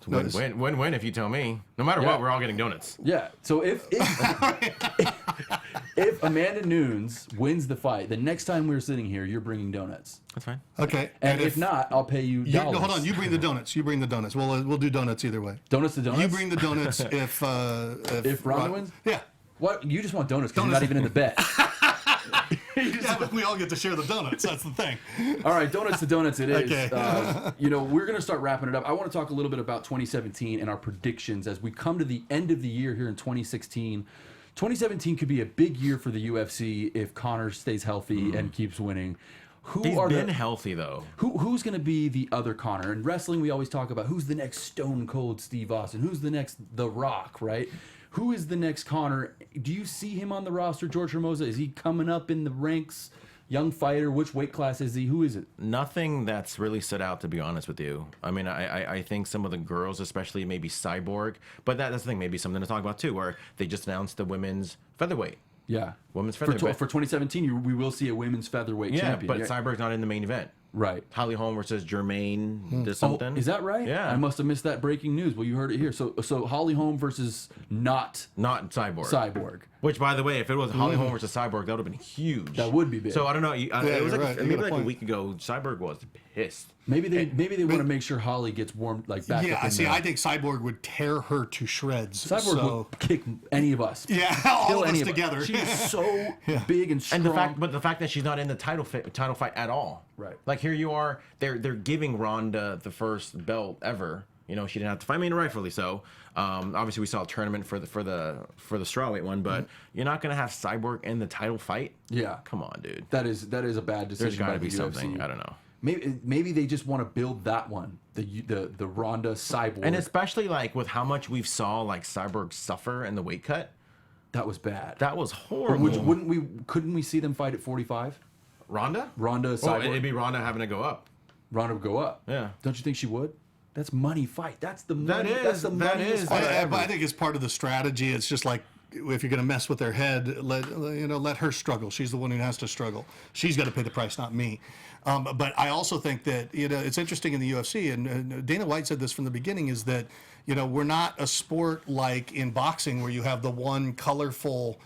D: Win if you tell me. No matter what, we're all getting donuts.
A: Yeah. So if Amanda Nunes wins the fight, the next time we're sitting here, you're bringing donuts.
D: That's fine.
C: Okay.
A: And if not, I'll pay you dollars.
C: Hold on. You bring the donuts. We'll do donuts either way.
A: Donuts to donuts.
C: You bring the donuts if
A: Ronda wins.
C: Yeah.
A: What? You just want donuts because you're not even in the bet.
C: Yeah, but we all get to share the donuts. That's the thing.
A: All right, donuts to donuts it is.
C: Okay.
A: We're going to start wrapping it up. I want to talk a little bit about 2017 and our predictions as we come to the end of the year here in 2016. 2017 could be a big year for the UFC if Conor stays healthy and keeps winning.
D: He's been healthy, though.
A: Who's going to be the other Conor? In wrestling, we always talk about who's the next Stone Cold Steve Austin, who's the next The Rock, right? Who is the next Conor? Do you see him on the roster, George Hermoza? Is he coming up in the ranks? Young fighter, which weight class is he? Who is it?
D: Nothing that's really stood out, to be honest with you. I mean, I think some of the girls, especially maybe Cyborg, but that's the thing, maybe something to talk about too, where they just announced the women's featherweight.
A: Yeah.
D: Women's featherweight.
A: For 2017, we will see a women's featherweight champion.
D: But Cyborg's not in the main event.
A: Right.
D: Holly Holm versus Jermaine did something.
A: Oh, is that right?
D: Yeah.
A: I must have missed that breaking news. Well, you heard it here. So Holly Holm versus not Cyborg.
D: Which, by the way, if it was Holly Holm versus Cyborg, that would have been huge.
A: That would be big.
D: So I don't know. It was maybe like a week ago. Cyborg was pissed.
A: Maybe they want to make sure Holly gets warmed back up.
C: Yeah, I think Cyborg would tear her to shreds.
A: Cyborg would kick any of us.
C: Yeah, all of us together.
A: She's so big and strong.
D: And the fact that she's not in the title fight at all.
A: Right.
D: Like here you are, they're giving Ronda the first belt ever. You know, she didn't have to fight. I mean, rightfully so. Obviously, we saw a tournament for the strawweight one, but you're not gonna have Cyborg in the title fight.
A: Yeah,
D: come on, dude.
A: That is a bad decision.
D: There's got to be something. I don't know.
A: Maybe they just want to build that one, the Ronda Cyborg,
D: and especially like with how much we've saw like Cyborg suffer in the weight cut.
A: That was bad.
D: That was horrible.
A: Couldn't we see them fight at 45?
D: Ronda
A: Cyborg.
D: Oh, it'd be Ronda having to go up.
A: Ronda would go up.
D: Yeah.
A: Don't you think she would? That's money fight. That's the money.
D: That is.
C: But I think it's part of the strategy. It's just like if you're going to mess with their head, let her struggle. She's the one who has to struggle. She's got to pay the price, not me. But I also think that it's interesting in the UFC, and Dana White said this from the beginning, is that we're not a sport like in boxing where you have the one colorful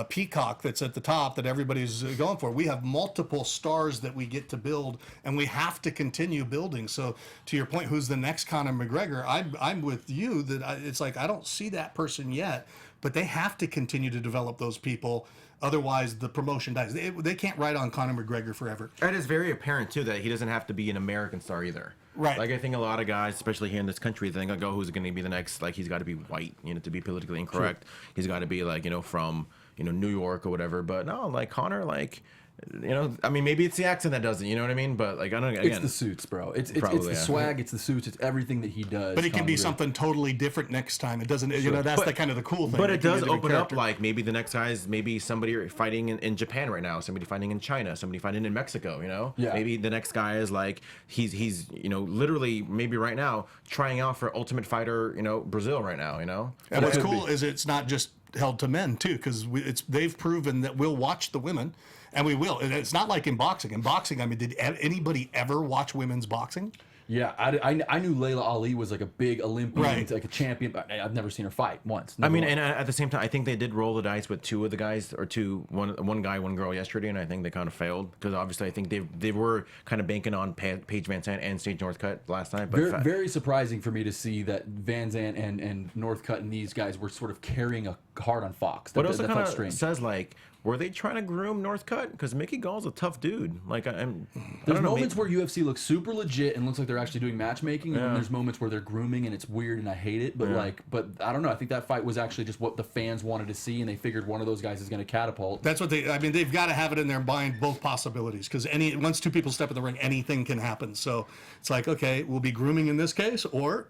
C: peacock that's at the top that everybody's going for. We have multiple stars that we get to build, and we have to continue building. So to your point, who's the next Conor McGregor? I'm with you that it's like I don't see that person yet, but they have to continue to develop those people. Otherwise, the promotion dies. They can't ride on Conor McGregor forever.
D: And it's very apparent, too, that he doesn't have to be an American star either.
C: Right.
D: Like, I think a lot of guys, especially here in this country, think, like, oh, who's going to be the next? Like, he's got to be white, to be politically incorrect. True. He's got to be, like, from, New York or whatever. But no, like, Conor, like... I mean, maybe it's the accent that does it. You know what I mean? But like, I don't. Again,
A: it's the suits, bro. It's the swag. It's the suits. It's everything that he does.
C: But it can be something totally different next time. It doesn't.
A: Sure.
C: That's the kind of the cool thing.
D: But it does open up. Like maybe the next guy's maybe somebody fighting in Japan right now. Somebody fighting in China. Somebody fighting in Mexico.
A: Yeah.
D: Maybe the next guy is like he's literally maybe right now trying out for Ultimate Fighter Brazil right now.
C: And what's cool is it's not just held to men too, because they've proven that we'll watch the women, and we will. And it's not like in boxing. In boxing, I mean, did anybody ever watch women's boxing?
A: Yeah, I knew Layla Ali was like a big Olympian,
C: Right.
A: like a champion, but I've never seen her fight once.
D: I mean,
A: Never
D: and at the same time, I think they did roll the dice with two of the guys, or one guy, one girl yesterday, and I think they kind of failed because obviously I think they were kind of banking on Paige Vanzant and Sage Northcutt last time. But
A: very surprising for me to see that Vanzant and Northcut and these guys were sort of carrying a card on Fox.
D: But also
A: that
D: kind
A: felt
D: of
A: strange.
D: says like, were they trying to groom Northcutt? Because Mickey Gall's a tough dude. Like I
A: There's
D: don't know,
A: moments where UFC looks super legit and looks like they're actually doing matchmaking, and then there's moments where they're grooming and it's weird and I hate it. But but I don't know. I think that fight was actually just what the fans wanted to see, and they figured one of those guys is going to catapult.
C: That's what I mean, they've got to have it in their mind, both possibilities, because once two people step in the ring, anything can happen. So it's like, okay, we'll be grooming in this case, or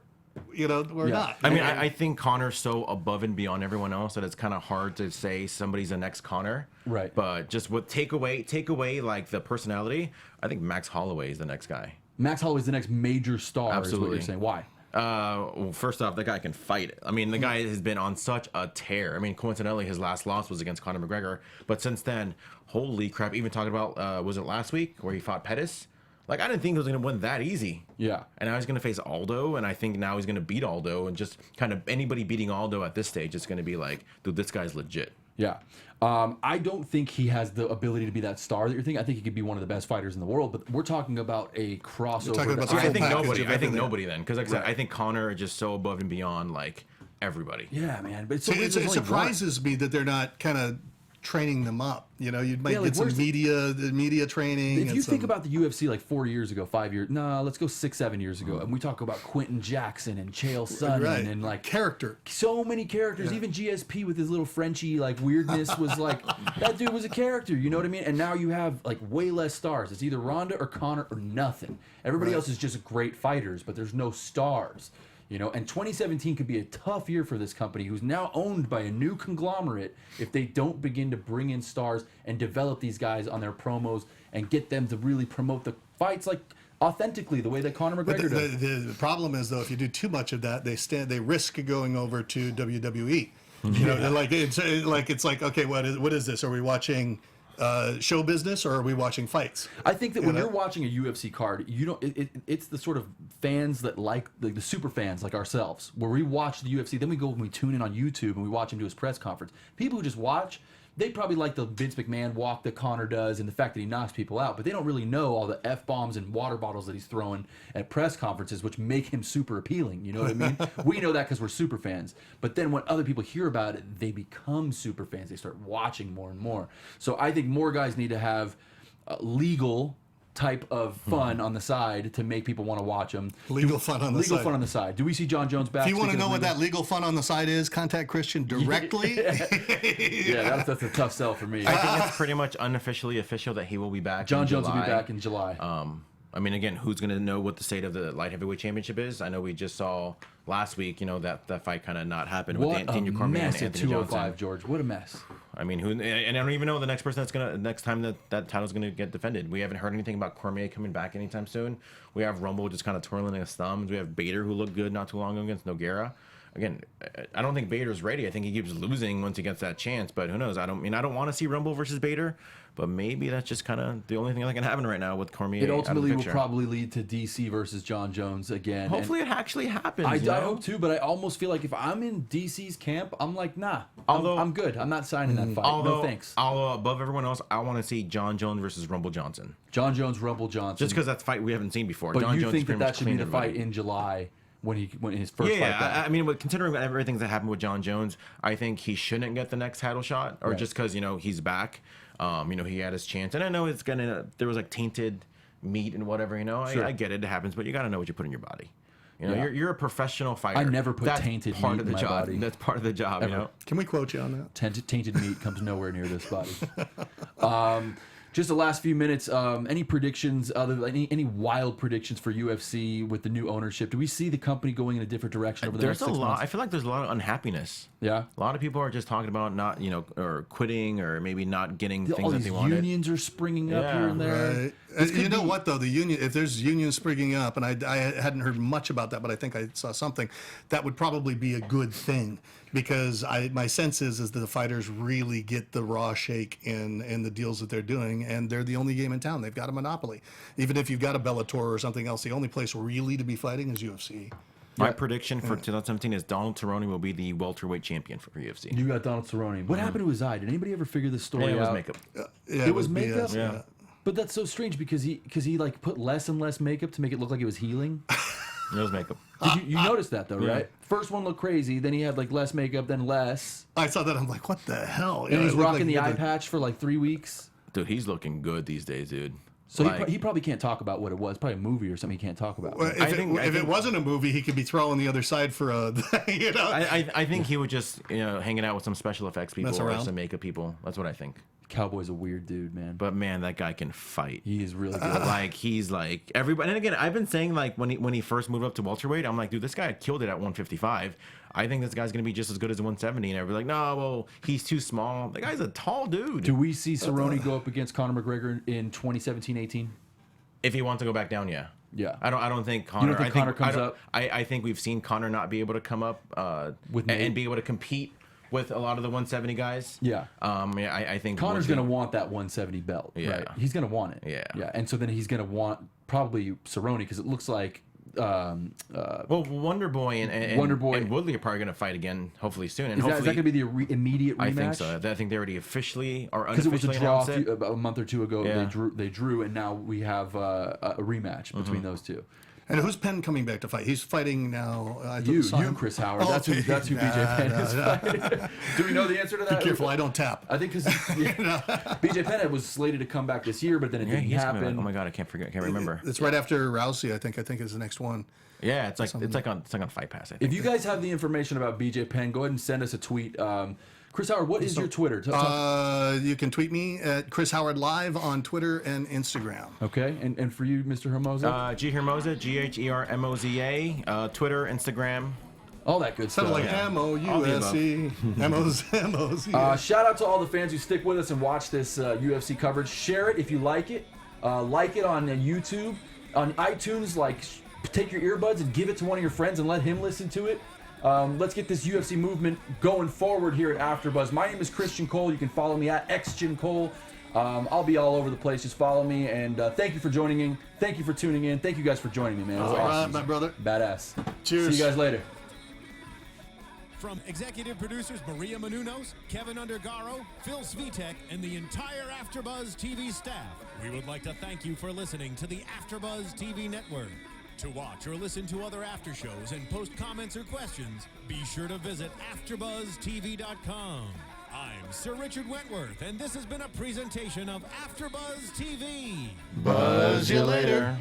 C: we're not.
D: I mean, I think Connor's so above and beyond everyone else that it's kind of hard to say somebody's the next Connor.
A: Right.
D: But just with take away like the personality, I think Max Holloway is the next guy.
A: Max Holloway's the next major star.
D: Absolutely.
A: Is what you're saying. Why?
D: Well, first off, that guy can fight. I mean, the guy has been on such a tear. I mean, coincidentally, his last loss was against Conor McGregor. But since then, holy crap! Even talking about was it last week where he fought Pettis? Like, I didn't think he was going to win that easy.
A: Yeah.
D: And now he's going to face Aldo, and I think now he's going to beat Aldo, and just kind of anybody beating Aldo at this stage is going to be like, dude, this guy's legit.
A: Yeah. I don't think he has the ability to be that star that you're thinking. I think he could be one of the best fighters in the world, but we're talking about a crossover.
C: talking about
D: See,
C: the
D: I
C: full
D: think
C: package
D: nobody.
C: of
D: I think
C: everything.
D: nobody then, because like I said, I think Conor is just so above and beyond like everybody.
A: Yeah, man. But it's so
C: It
A: weird there's only one.
C: surprises me that they're not kind of training them up. You might
A: Yeah, like,
C: get some
A: where's
C: media training.
A: If
C: and
A: you
C: some,
A: think about the UFC like 4 years ago, 5 years, no, let's go 6, 7 years ago, and we talk about Quentin Jackson and Chael Sonnen
C: right.
A: and like
C: character.
A: so many characters. Even GSP with his little Frenchy like weirdness was like that dude was a character. You know what I mean? And now you have like way less stars. It's either Ronda or Conor or nothing. Everybody else is just great fighters, but there's no stars. And 2017 could be a tough year for this company, who's now owned by a new conglomerate, if they don't begin to bring in stars and develop these guys on their promos and get them to really promote the fights like authentically, the way that Conor McGregor does.
C: The problem is, though, if you do too much of that, they risk going over to WWE. They're like it's like, okay, what is this? Are we watching show business, or are we watching fights?
A: I think that when you're watching a UFC card, it's the sort of fans that like the super fans like ourselves, where we watch the UFC, then we go and we tune in on YouTube and we watch him do his press conference. People who just watch, they probably like the Vince McMahon walk that Conor does and the fact that he knocks people out, but they don't really know all the F-bombs and water bottles that he's throwing at press conferences, which make him super appealing. You know what I mean? We know that because we're super fans. But then when other people hear about it, they become super fans. They start watching more and more. So I think more guys need to have legal type of fun on the side to make people want to watch them.
C: Legal fun on the side.
A: Legal fun on the side. Do we see John Jones back?
C: If you want to
A: Speaking
C: know
A: of
C: what
A: legal-
C: that legal fun on the side is, contact Christian directly.
A: Yeah, that's a tough sell for me.
D: I think it's pretty much unofficially official that he will be back.
A: John
D: in
A: Jones will be
D: July.
A: back in July.
D: I mean, again, who's going to know what the state of the light heavyweight championship is? I know we just saw last week, that fight kind of not happened with
A: What a
D: Daniel Cormier and
A: mess at
D: Anthony
A: 205,
D: Johnson.
A: George. What a mess.
D: I mean, and I don't even know the next person next time that title's gonna get defended. We haven't heard anything about Cormier coming back anytime soon. We have Rumble just kind of twirling his thumbs. We have Bader, who looked good not too long ago against Nogueira. Again, I don't think Bader's ready. I think he keeps losing once he gets that chance. But who knows? I don't want to see Rumble versus Bader. But maybe that's just kind of the only thing that can happen right now with Cormier.
A: It ultimately
D: out of
A: will
D: the picture.
A: probably lead to DC versus John Jones again.
D: Hopefully, it actually happens.
A: I hope too, but I almost feel like if I'm in DC's camp, I'm like, nah.
D: Although-
A: I'm good. I'm not signing that fight. No thanks.
D: Although above everyone else, I want to see John Jones versus Rumble Johnson.
A: John Jones, Rumble Johnson.
D: Just because that's a fight we haven't seen before.
A: But
D: John
A: you
D: Jones
A: think
D: pretty
A: that
D: much
A: should be
D: cleaned
A: the fight
D: everybody.
A: in July when his first fight back?
D: Yeah, I mean, considering everything that happened with John Jones, I think he shouldn't get the next title shot, or
A: Right.
D: just because he's back. He had his chance, and I know there was like tainted meat and whatever.
A: Sure.
D: I get it happens, but you got to know what you put in your body.
A: Yeah.
D: You're a professional fighter.
A: I never put
D: That's
A: tainted
D: part
A: meat
D: of
A: in
D: the
A: my
D: job.
A: body.
D: That's part of the job.
A: Ever.
C: Can we quote you on that?
A: Tainted meat comes nowhere near this body. Just the last few minutes. Any predictions? Any wild predictions for UFC with the new ownership? Do we see the company going in a different direction over the
D: There's
A: next
D: a
A: 6
D: lot.
A: months?
D: I feel like there's a lot of unhappiness.
A: Yeah.
D: A lot of people are just talking about not, or quitting, or maybe not getting
A: All
D: things that
A: these
D: they wanted.
A: unions are springing up here and there.
C: Right. You know what though, the union, if there's unions springing up, and I hadn't heard much about that, but I think I saw something, that would probably be a good thing, because my sense is that the fighters really get the raw shake in the deals that they're doing, and they're the only game in town. They've got a monopoly. Even if you've got a Bellator or something else, the only place really to be fighting is UFC.
D: My prediction for 2017 is Donald Cerrone will be the welterweight champion for UFC.
A: You got Donald Cerrone. What happened to his eye? Did anybody ever figure this story
D: It was
A: out?
D: makeup.
C: Yeah,
A: It was makeup?
C: Yeah.
A: But that's so strange because he like put less and less makeup to make it look like it was healing.
D: It was makeup.
A: You noticed that though, right? First one looked crazy, then he had like less makeup, then less.
C: I saw that. I'm like, what the hell?
A: And he's
C: it looked
A: rocking the
C: like
A: eye patch for like 3 weeks.
D: Dude, he's looking good these days, dude.
A: So
D: Like-
A: he probably can't talk about what it was. Probably a movie or something he can't talk about.
C: Well, if it wasn't a movie, he could be throwing the other side for a, you know.
D: I think he would just, hanging out with some special effects people
C: Mess
D: or
C: around.
D: some makeup people. That's what I think.
A: Cowboy's a weird dude, man.
D: But man, that guy can fight.
A: He is really good.
D: Like he's like everybody. And again, I've been saying like when he first moved up to welterweight, I'm like, dude, this guy killed it at 155. I think this guy's gonna be just as good as 170. And everybody's like, no, well, he's too small. The guy's a tall dude.
A: Do we see Cerrone go up against Conor McGregor in 2017-18?
D: If he wants to go back down, yeah.
A: Yeah.
D: I don't think Conor.
A: You don't think Conor comes up?
D: I think we've seen Conor not be able to come up
A: With Nate?
D: and be able to compete with a lot of the 170 guys.
A: Yeah.
D: I think
A: Connor's going to want that 170 belt.
D: Yeah.
A: Right? He's going to want it.
D: Yeah.
A: Yeah. And so then he's going to want probably Cerrone because it looks like.
D: Well, Wonder Boy and Woodley are probably going to fight again, hopefully soon. And
A: Is that
D: hopefully,
A: going to be the immediate rematch?
D: I think so. I think they already officially or
A: Because it was a
D: unofficially
A: draw
D: announced it.
A: about a month or two ago.
D: Yeah.
A: They drew, and now we have a rematch between those two.
C: And who's Penn coming back to fight? He's fighting now.
A: You, Chris Howard.
C: Oh,
A: that's who BJ Penn is
C: nah.
A: fighting. Do we know the answer to that?
C: Be careful, I don't tap.
A: I think because BJ Penn was slated to come back this year, but then it didn't
D: he's coming
A: happen.
D: back. Oh my god, I can't remember.
C: It's right after Rousey. I think is the next one.
D: Yeah, it's like on Fight Pass. I think.
A: If you guys have the information about BJ Penn, go ahead and send us a tweet. Chris Howard, what is your Twitter?
C: You can tweet me at Chris Howard Live on Twitter and Instagram.
A: Okay, and for you, Mr. Hermoza?
D: G Hermoza, GHERMOZA, Twitter, Instagram.
A: All that good stuff.
C: Sounds like M-O-U-S-E. M-O-Z.
A: Shout out to all the fans who stick with us and watch this UFC coverage. Share it if you like it. Like it on YouTube. On iTunes, take your earbuds and give it to one of your friends and let him listen to it. Let's get this UFC movement going forward here at AfterBuzz. My name is Christian Cole. You can follow me at XJinCole. I'll be all over the place. Just follow me. And thank you for joining in. Thank you for tuning in. Thank you guys for joining me, man. It was
C: All
A: awesome.
C: right, my brother.
A: Badass.
C: Cheers.
A: See you guys later.
B: From executive producers Maria Menounos, Kevin Undergaro, Phil Svitek, and the entire AfterBuzz TV staff, we would like to thank you for listening to the AfterBuzz TV network. To watch or listen to other after shows and post comments or questions, be sure to visit AfterBuzzTV.com. I'm Sir Richard Wentworth, and this has been a presentation of AfterBuzz TV.
C: Buzz you later.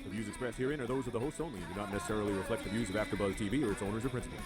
E: The views expressed herein are those of the hosts only and do not necessarily reflect the views of AfterBuzz TV or its owners or principals.